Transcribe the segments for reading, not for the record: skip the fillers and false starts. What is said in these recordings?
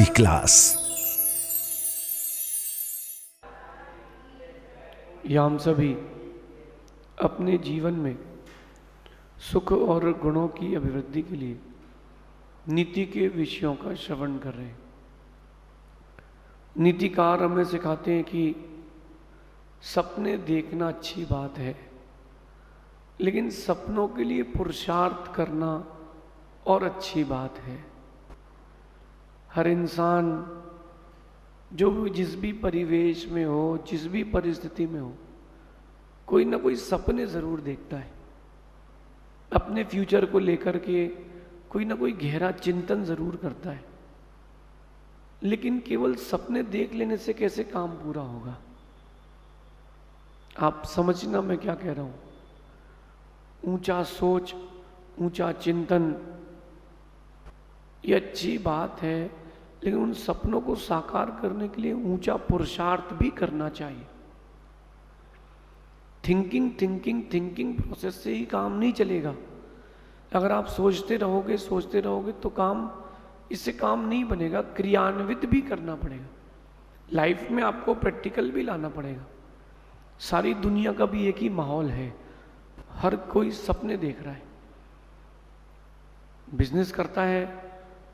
Class. या हम सभी अपने जीवन में सुख और गुणों की अभिवृद्धि के लिए नीति के विषयों का श्रवण कर रहे हैं। नीतिकार हमें सिखाते हैं कि सपने देखना अच्छी बात है, लेकिन सपनों के लिए पुरुषार्थ करना और अच्छी बात है। हर इंसान जो जिस भी परिवेश में हो, जिस भी परिस्थिति में हो, कोई ना कोई सपने ज़रूर देखता है। अपने फ्यूचर को लेकर के कोई ना कोई गहरा चिंतन ज़रूर करता है। लेकिन केवल सपने देख लेने से कैसे काम पूरा होगा? आप समझना मैं क्या कह रहा हूं। ऊंचा सोच, ऊंचा चिंतन ये अच्छी बात है, लेकिन उन सपनों को साकार करने के लिए ऊंचा पुरुषार्थ भी करना चाहिए। थिंकिंग प्रोसेस से ही काम नहीं चलेगा। अगर आप सोचते रहोगे तो काम इससे काम नहीं बनेगा। क्रियान्वित भी करना पड़ेगा। लाइफ में आपको प्रैक्टिकल भी लाना पड़ेगा। सारी दुनिया का भी एक ही माहौल है, हर कोई सपने देख रहा है। बिजनेस करता है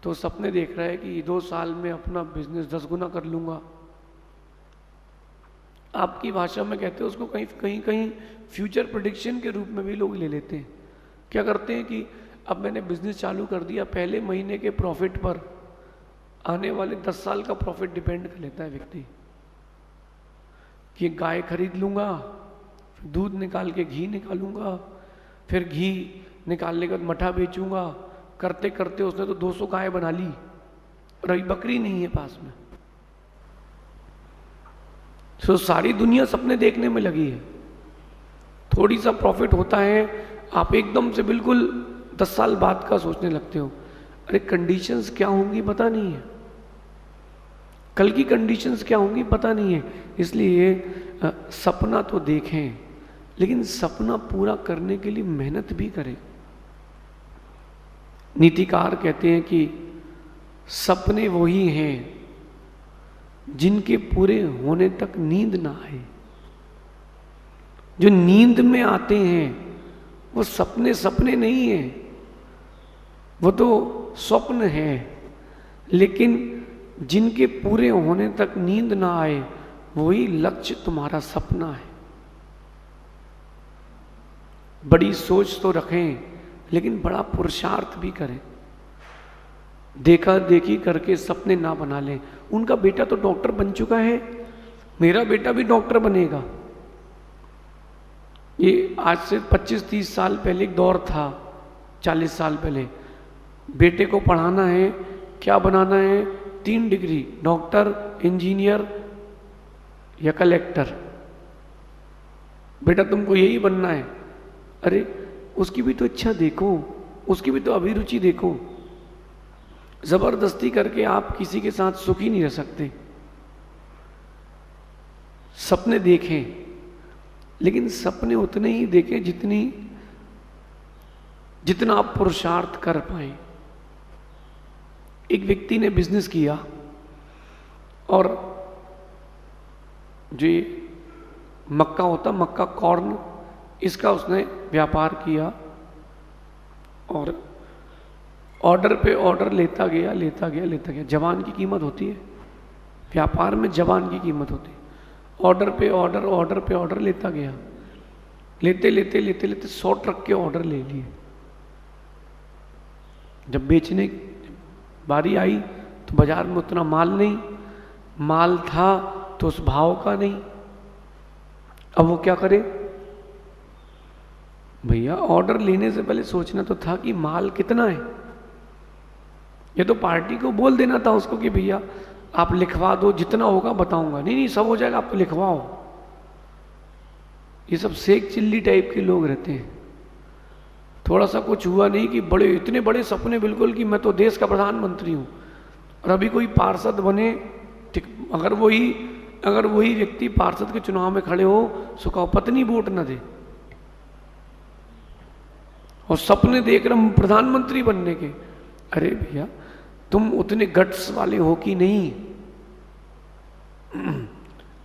तो सपने देख रहा है कि 2 साल में अपना बिजनेस 10 गुना कर लूंगा। आपकी भाषा में कहते हैं उसको कहीं फ्यूचर प्रेडिक्शन के रूप में भी लोग ले लेते हैं। क्या करते हैं कि अब मैंने बिजनेस चालू कर दिया, पहले महीने के प्रॉफिट पर आने वाले 10 साल का प्रॉफिट डिपेंड कर लेता है व्यक्ति। कि गाय खरीद लूंगा, फिर दूध निकाल के घी निकालूंगा, फिर घी निकालने के बाद मठा बेचूंगा। करते करते उसने तो 200 गाय बना ली और अभी बकरी नहीं है पास में। तो सारी दुनिया सपने देखने में लगी है। थोड़ी सा प्रॉफिट होता है, आप एकदम से बिल्कुल 10 साल बाद का सोचने लगते हो। अरे कंडीशंस क्या होंगी पता नहीं है, कल की कंडीशंस क्या होंगी पता नहीं है। इसलिए सपना तो देखें, लेकिन सपना पूरा करने के लिए मेहनत भी करें। नीतिकार कहते हैं कि सपने वही हैं जिनके पूरे होने तक नींद ना आए। जो नींद में आते हैं वो सपने नहीं है, वो तो स्वप्न है। लेकिन जिनके पूरे होने तक नींद ना आए वही लक्ष्य तुम्हारा सपना है। बड़ी सोच तो रखें, लेकिन बड़ा पुरुषार्थ भी करें। देखा देखी करके सपने ना बना लें। उनका बेटा तो डॉक्टर बन चुका है, मेरा बेटा भी डॉक्टर बनेगा। ये आज से 25-30 साल पहले एक दौर था, 40 साल पहले। बेटे को पढ़ाना है, क्या बनाना है? 3 डिग्री, डॉक्टर, इंजीनियर या कलेक्टर। बेटा तुमको यही बनना है। अरे उसकी भी तो इच्छा देखो, उसकी भी तो अभिरुचि देखो। जबरदस्ती करके आप किसी के साथ सुखी नहीं रह सकते। सपने देखें, लेकिन सपने उतने ही देखें जितना आप पुरुषार्थ कर पाए। एक व्यक्ति ने बिजनेस किया और जो मक्का होता, मक्का कॉर्न, इसका उसने व्यापार किया और ऑर्डर पे ऑर्डर लेता गया। जवान की कीमत होती है व्यापार में, जवान की कीमत होती है। ऑर्डर पे ऑर्डर लेता गया। लेते 100 ट्रक के ऑर्डर ले लिए। जब बेचने बारी आई तो बाजार में उतना माल नहीं, माल था तो उस भाव का नहीं। अब वो क्या करे? भैया ऑर्डर लेने से पहले सोचना तो था कि माल कितना है। ये तो पार्टी को बोल देना था उसको कि भैया आप लिखवा दो, जितना होगा बताऊंगा। नहीं सब हो जाएगा, आप तो लिखवाओ। ये सब सेक चिल्ली टाइप के लोग रहते हैं। थोड़ा सा कुछ हुआ नहीं कि इतने बड़े सपने, बिल्कुल कि मैं तो देश का प्रधानमंत्री हूं और अभी कोई पार्षद बने। अगर वही व्यक्ति पार्षद के चुनाव में खड़े हो, सुखाओ पत्नी वोट न दे और सपने देख रहे हम प्रधानमंत्री बनने के। अरे भैया तुम उतने गट्स वाले हो कि नहीं,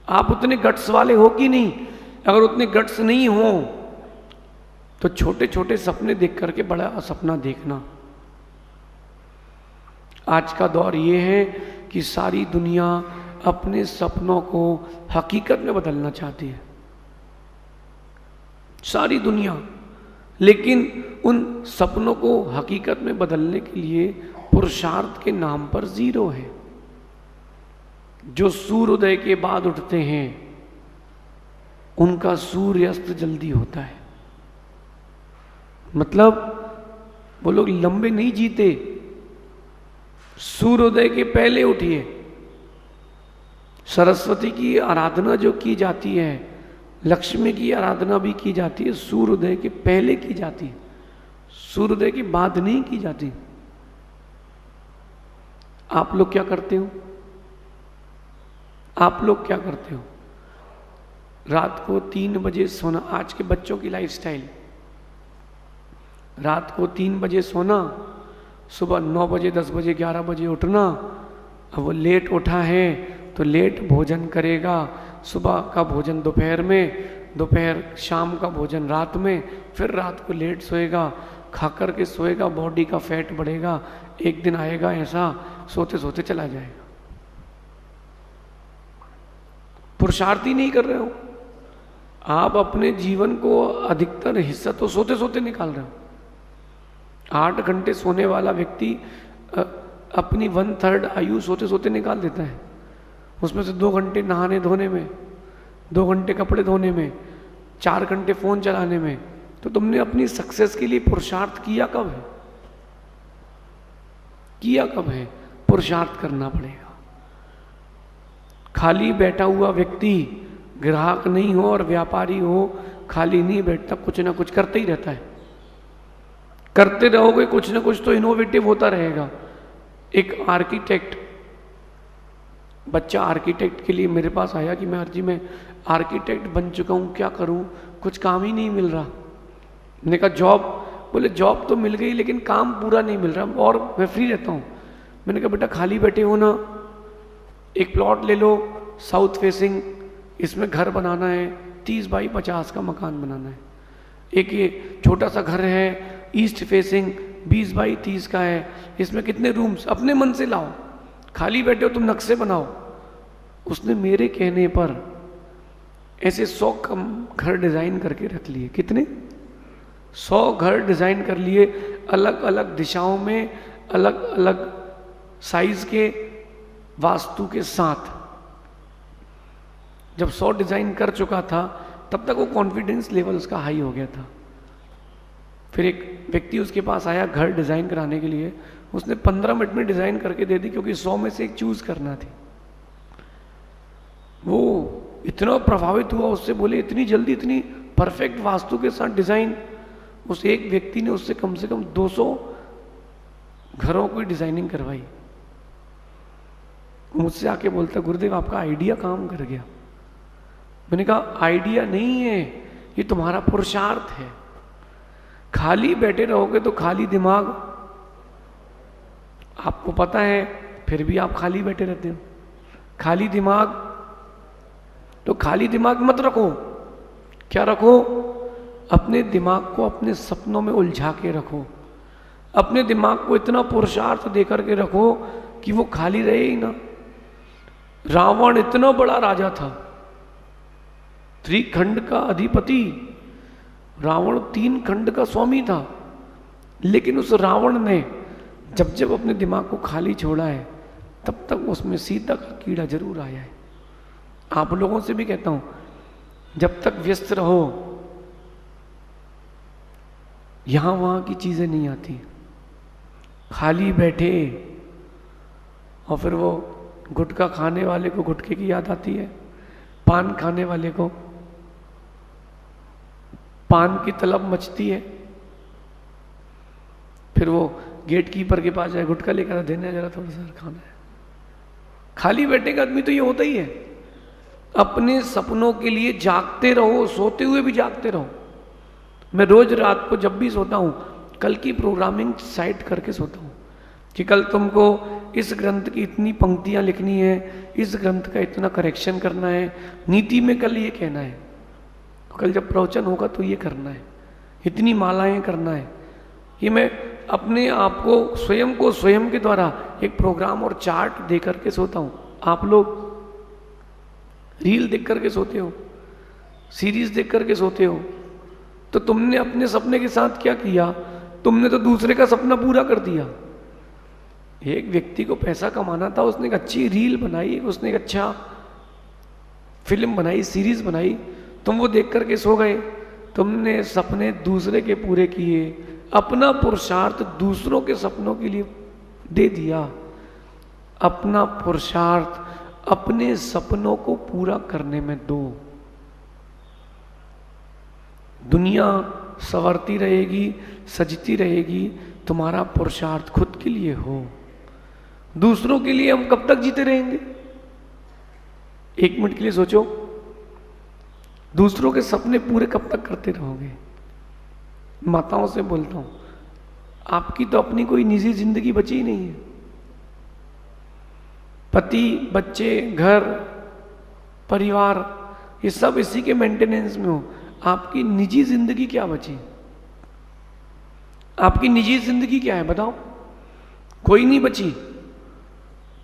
आप उतने गट्स वाले हो कि नहीं। अगर उतने गट्स नहीं हो तो छोटे छोटे सपने देख करके बड़ा सपना देखना। आज का दौर ये है कि सारी दुनिया अपने सपनों को हकीकत में बदलना चाहती है, सारी दुनिया। लेकिन उन सपनों को हकीकत में बदलने के लिए पुरुषार्थ के नाम पर जीरो है। जो सूर्योदय के बाद उठते हैं उनका सूर्यास्त जल्दी होता है। मतलब वो लोग लंबे नहीं जीते, सूर्योदय के पहले उठिए। सरस्वती की आराधना जो की जाती है, लक्ष्मी की आराधना भी की जाती है, सूर्योदय के पहले की जाती है, सूर्योदय के बाद नहीं की जाती। आप लोग क्या करते हो? आप लोग क्या करते हो? रात को 3 बजे सोना, आज के बच्चों की लाइफस्टाइल, रात को 3 बजे सोना, सुबह 9 बजे 10 बजे 11 बजे उठना। अब वो लेट उठा है तो लेट भोजन करेगा, सुबह का भोजन दोपहर में, दोपहर शाम का भोजन रात में, फिर रात को लेट सोएगा, खा कर के सोएगा, बॉडी का फैट बढ़ेगा। एक दिन आएगा ऐसा सोते सोते चला जाएगा। पुरुषार्थ ही नहीं कर रहे हो आप, अपने जीवन को अधिकतर हिस्सा तो सोते सोते निकाल रहे हो। 8 घंटे सोने वाला व्यक्ति अपनी 1/3 आयु सोते सोते निकाल देता है। उसमें से 2 घंटे नहाने धोने में, 2 घंटे कपड़े धोने में, 4 घंटे फोन चलाने में। तो तुमने अपनी सक्सेस के लिए पुरुषार्थ किया कब है? किया कब है? पुरुषार्थ करना पड़ेगा। खाली बैठा हुआ व्यक्ति, ग्राहक नहीं हो और व्यापारी हो, खाली नहीं बैठता, कुछ ना कुछ करते ही रहता है। करते रहोगे कुछ ना कुछ तो इनोवेटिव होता रहेगा। एक आर्किटेक्ट, बच्चा आर्किटेक्ट के लिए मेरे पास आया कि मैं जी मैं आर्किटेक्ट बन चुका हूँ, क्या करूँ, कुछ काम ही नहीं मिल रहा। मैंने कहा जॉब, बोले जॉब तो मिल गई लेकिन काम पूरा नहीं मिल रहा और मैं फ्री रहता हूँ। मैंने कहा बेटा खाली बैठे हो ना, एक प्लॉट ले लो साउथ फेसिंग, इसमें घर बनाना है, 30 बाई 50 का मकान बनाना है। एक ये छोटा सा घर है ईस्ट फेसिंग, 20 बाई 30 का है, इसमें कितने रूम्स, अपने मन से लाओ, खाली बैठे हो तुम नक्शे बनाओ। उसने मेरे कहने पर ऐसे 100 घर डिजाइन करके रख लिए। कितने? 100 घर डिजाइन कर लिए, अलग अलग दिशाओं में, अलग अलग साइज के वास्तु के साथ। जब 100 डिजाइन कर चुका था तब तक वो कॉन्फिडेंस लेवल उसका हाई हो गया था। फिर एक व्यक्ति उसके पास आया घर डिजाइन कराने के लिए, उसने 15 मिनट में डिजाइन करके दे दी, क्योंकि 100 में से एक चूज करना थी। वो इतना प्रभावित हुआ उससे, बोले इतनी जल्दी, इतनी परफेक्ट वास्तु के साथ डिजाइन। उस एक व्यक्ति ने उससे कम से कम 200 घरों की डिजाइनिंग करवाई। मुझसे आके बोलता गुरुदेव आपका आइडिया काम कर गया। मैंने कहा आइडिया नहीं है, ये तुम्हारा पुरुषार्थ है। खाली बैठे रहोगे तो खाली दिमाग, आपको पता है फिर भी आप खाली बैठे रहते हो। खाली दिमाग, तो खाली दिमाग मत रखो। क्या रखो? अपने दिमाग को अपने सपनों में उलझा के रखो। अपने दिमाग को इतना पुरुषार्थ देकर के रखो कि वो खाली रहे ही ना। रावण इतना बड़ा राजा था, 3 खंड का अधिपति। रावण 3 खंड का स्वामी था, लेकिन उस रावण ने जब जब अपने दिमाग को खाली छोड़ा है तब तक उसमें सीता का कीड़ा जरूर आया है। आप लोगों से भी कहता हूं, जब तक व्यस्त रहो यहां वहां की चीजें नहीं आती। खाली बैठे और फिर वो गुटखा खाने वाले को गुटखे की याद आती है, पान खाने वाले को पान की तलब मचती है। फिर वो गेट कीपर के पास जाए, गुटखा लेकर देना जरा, थोड़ा सा खाना है। खाली बैठेगा आदमी तो ये होता ही है। अपने सपनों के लिए जागते रहो, सोते हुए भी जागते रहो। मैं रोज रात को जब भी सोता हूं, कल की प्रोग्रामिंग साइट करके सोता हूं कि कल तुमको इस ग्रंथ की इतनी पंक्तियां लिखनी है, इस ग्रंथ का इतना करेक्शन करना है, नीति में कल ये कहना है, कल जब प्रवचन होगा तो ये करना है, इतनी मालाएं करना है। ये मैं अपने आप को स्वयं के द्वारा एक प्रोग्राम और चार्ट दे करके सोता हूँ। आप लोग रील देख करके सोते हो, सीरीज देख करके सोते हो, तो तुमने अपने सपने के साथ क्या किया? तुमने तो दूसरे का सपना पूरा कर दिया। एक व्यक्ति को पैसा कमाना था, उसने एक अच्छी रील बनाई, उसने एक अच्छा फिल्म बनाई, सीरीज बनाई, तुम वो देख करके सो गए। तुमने सपने दूसरे के पूरे किए, अपना पुरुषार्थ दूसरों के सपनों के लिए दे दिया। अपना पुरुषार्थ अपने सपनों को पूरा करने में दो। दुनिया संवरती रहेगी, सजती रहेगी, तुम्हारा पुरुषार्थ खुद के लिए हो। दूसरों के लिए हम कब तक जीते रहेंगे? एक मिनट के लिए सोचो, दूसरों के सपने पूरे कब तक करते रहोगे? माताओं से बोलता हूं, आपकी तो अपनी कोई निजी जिंदगी बची ही नहीं है। पति, बच्चे, घर, परिवार, ये सब इसी के मेंटेनेंस में हो। आपकी निजी जिंदगी क्या बची? आपकी निजी जिंदगी क्या है बताओ? कोई नहीं बची।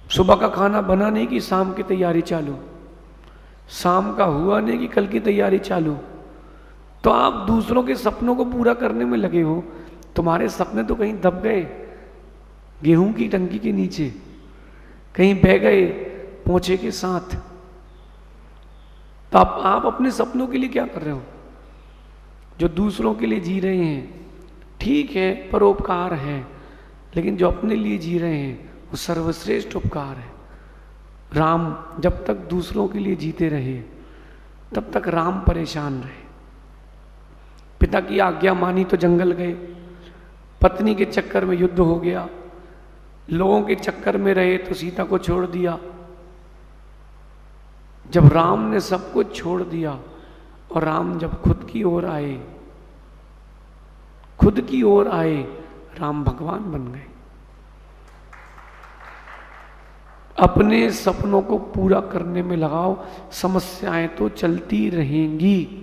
सुबह का खाना बना नहीं कि शाम की तैयारी चालू, शाम का हुआ नहीं कि कल की तैयारी चालू। तो आप दूसरों के सपनों को पूरा करने में लगे हो। तुम्हारे सपने तो कहीं दब गए गेहूं की टंकी के नीचे, कहीं बह गए पोंछे के साथ। तो आप अपने सपनों के लिए क्या कर रहे हो? जो दूसरों के लिए जी रहे हैं ठीक है, परोपकार है, लेकिन जो अपने लिए जी रहे हैं वो सर्वश्रेष्ठ उपकार है। राम जब तक दूसरों के लिए जीते रहे तब तक राम परेशान रहे। पिता की आज्ञा मानी तो जंगल गए, पत्नी के चक्कर में युद्ध हो गया, लोगों के चक्कर में रहे तो सीता को छोड़ दिया। जब राम ने सब कुछ छोड़ दिया और राम जब खुद की ओर आए, राम भगवान बन गए। अपने सपनों को पूरा करने में लगाओ, समस्याएं तो चलती रहेंगी,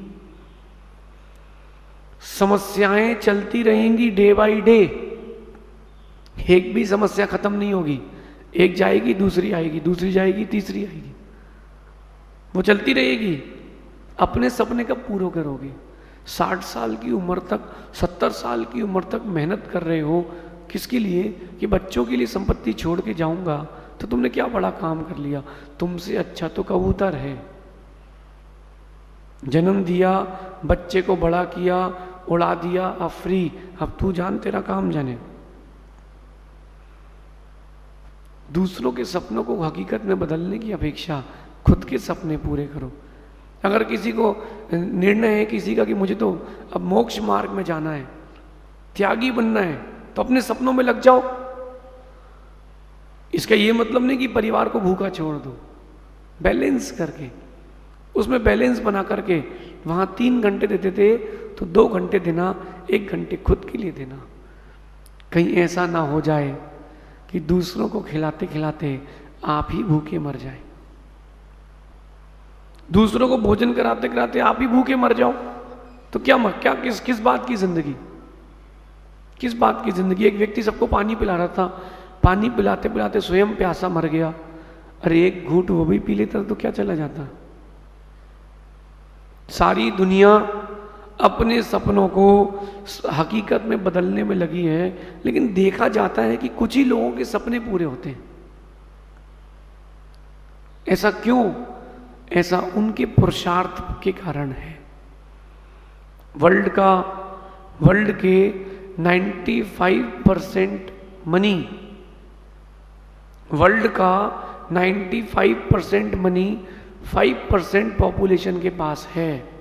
समस्याएं चलती रहेंगी डे बाय डे। एक भी समस्या खत्म नहीं होगी, एक जाएगी दूसरी आएगी, दूसरी जाएगी तीसरी आएगी, वो चलती रहेगी। अपने सपने कब पूरे करोगे? 60 साल की उम्र तक, 70 साल की उम्र तक मेहनत कर रहे हो किसके लिए? कि बच्चों के लिए संपत्ति छोड़ के जाऊंगा। तो तुमने क्या बड़ा काम कर लिया? तुमसे अच्छा तो कबूतर है। जन्म दिया, बच्चे को बड़ा किया, उड़ा दिया, अब फ्री, अब तू जान तेरा काम जाने। दूसरों के सपनों को हकीकत में बदलने की अपेक्षा खुद के सपने पूरे करो। अगर किसी को निर्णय है किसी का कि मुझे तो अब मोक्ष मार्ग में जाना है, त्यागी बनना है, तो अपने सपनों में लग जाओ। इसका ये मतलब नहीं कि परिवार को भूखा छोड़ दो, बैलेंस करके, उसमें बैलेंस बना करके। वहां 3 घंटे देते थे तो 2 घंटे देना, 1 घंटे खुद के लिए देना। कहीं ऐसा ना हो जाए कि दूसरों को खिलाते खिलाते आप ही भूखे मर जाए, दूसरों को भोजन कराते कराते आप ही भूखे मर जाओ। तो क्या किस बात की जिंदगी? किस बात की जिंदगी? एक व्यक्ति सबको पानी पिला रहा था, पानी पिलाते पिलाते स्वयं प्यासा मर गया। अरे एक घूंट वो भी पी लेता तो क्या चला जाता? सारी दुनिया अपने सपनों को हकीकत में बदलने में लगी है, लेकिन देखा जाता है कि कुछ ही लोगों के सपने पूरे होते हैं। ऐसा क्यों? ऐसा उनके पुरुषार्थ के कारण है। वर्ल्ड के 95% मनी, वर्ल्ड का 95% मनी 5% पॉपुलेशन के पास है।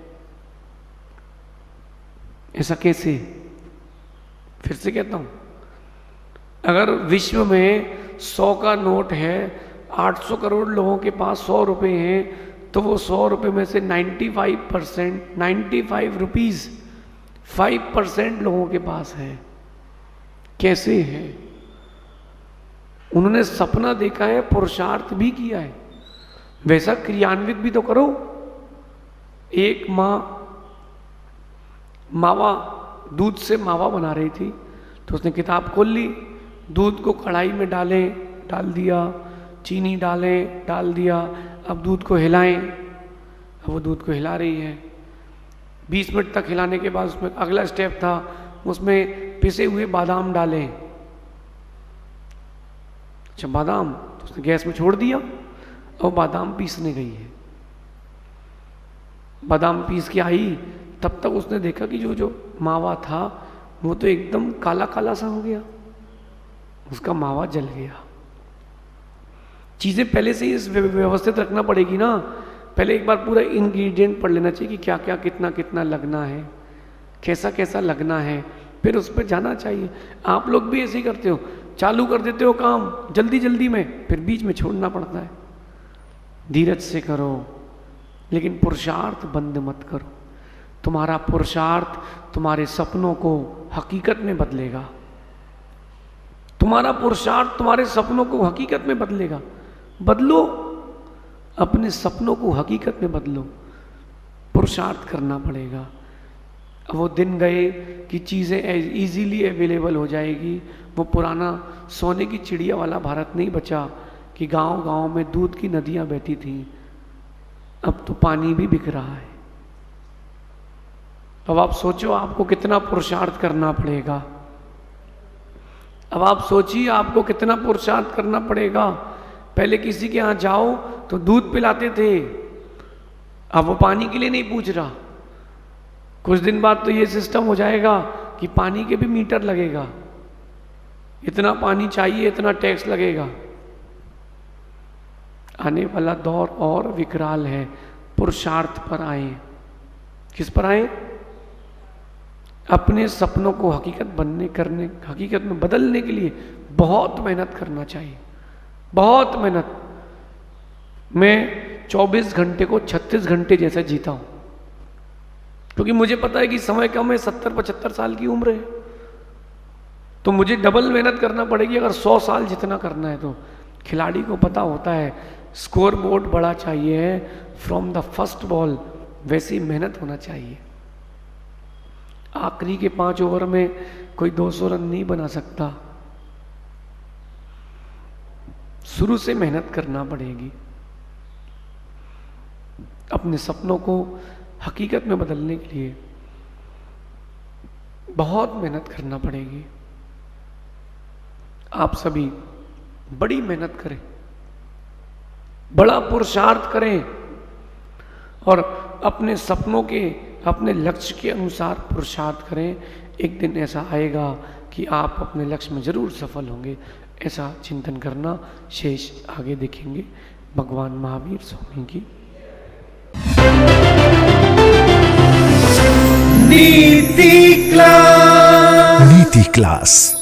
ऐसा कैसे? फिर से कहता हूं, अगर विश्व में 100 का नोट है, 800 करोड़ लोगों के पास 100 रुपए हैं, तो वो 100 रुपए में से 95 रुपीज 5% लोगों के पास है। कैसे है? उन्होंने सपना देखा है, पुरुषार्थ भी किया है, वैसा क्रियान्वित भी तो करो। एक मावा दूध से मावा बना रही थी, तो उसने किताब खोल ली, दूध को कढ़ाई में डाल दिया, चीनी डाल दिया, अब दूध को हिलाएं। अब वो दूध को हिला रही है, 20 मिनट तक हिलाने के बाद उसमें अगला स्टेप था, उसमें पिसे हुए बादाम डालें। अच्छा बादाम, तो उसने गैस में छोड़ दिया और बादाम पीसने गई है। बादाम पीस के आई, तब तक उसने देखा कि जो मावा था वो तो एकदम काला काला सा हो गया, उसका मावा जल गया। चीज़ें पहले से ही व्यवस्थित रखना पड़ेगी ना, पहले एक बार पूरा इंग्रेडिएंट पढ़ लेना चाहिए कि क्या क्या कितना कितना लगना है, कैसा कैसा लगना है, फिर उस पर जाना चाहिए। आप लोग भी ऐसे ही करते हो, चालू कर देते हो काम जल्दी जल्दी में, फिर बीच में छोड़ना पड़ता है। धीरज से करो, लेकिन पुरुषार्थ बंद मत करो। तुम्हारा पुरुषार्थ तुम्हारे सपनों को हकीकत में बदलेगा। तुम्हारा पुरुषार्थ तुम्हारे सपनों को हकीकत में बदलेगा। बदलो, अपने सपनों को हकीकत में बदलो। पुरुषार्थ करना पड़ेगा। अब वो दिन गए कि चीज़ें इजीली अवेलेबल हो जाएगी। वो पुराना सोने की चिड़िया वाला भारत नहीं बचा कि गांव गांव में दूध की नदियां बहती थीं। अब तो पानी भी बिक रहा है। अब आप सोचो आपको कितना पुरुषार्थ करना पड़ेगा। अब आप सोचिए आपको कितना पुरुषार्थ करना पड़ेगा। पहले किसी के यहाँ जाओ तो दूध पिलाते थे, अब वो पानी के लिए नहीं पूछ रहा। कुछ दिन बाद तो ये सिस्टम हो जाएगा कि पानी के भी मीटर लगेगा, इतना पानी चाहिए इतना टैक्स लगेगा। आने वाला दौर और विकराल है। पुरुषार्थ पर आए। किस पर आए? अपने सपनों को हकीकत में बदलने के लिए बहुत मेहनत करना चाहिए, बहुत मेहनत। मैं 24 घंटे को 36 घंटे जैसा जीता हूं, क्योंकि मुझे पता है कि समय कम है, 70-75 साल की उम्र है, तो मुझे डबल मेहनत करना पड़ेगी अगर 100 साल जितना करना है। तो खिलाड़ी को पता होता है स्कोर बोर्ड बड़ा चाहिए है, फ्रॉम द फर्स्ट बॉल वैसी मेहनत होना चाहिए। आखिरी के 5 ओवर में कोई 200 रन नहीं बना सकता, शुरू से मेहनत करना पड़ेगी। अपने सपनों को हकीकत में बदलने के लिए बहुत मेहनत करना पड़ेगी। आप सभी बड़ी मेहनत करें, बड़ा पुरुषार्थ करें और अपने सपनों के, अपने लक्ष्य के अनुसार पुरुषार्थ करें। एक दिन ऐसा आएगा कि आप अपने लक्ष्य में जरूर सफल होंगे। ऐसा चिंतन करना। शेष आगे देखेंगे। भगवान महावीर स्वामी की नीति क्लास।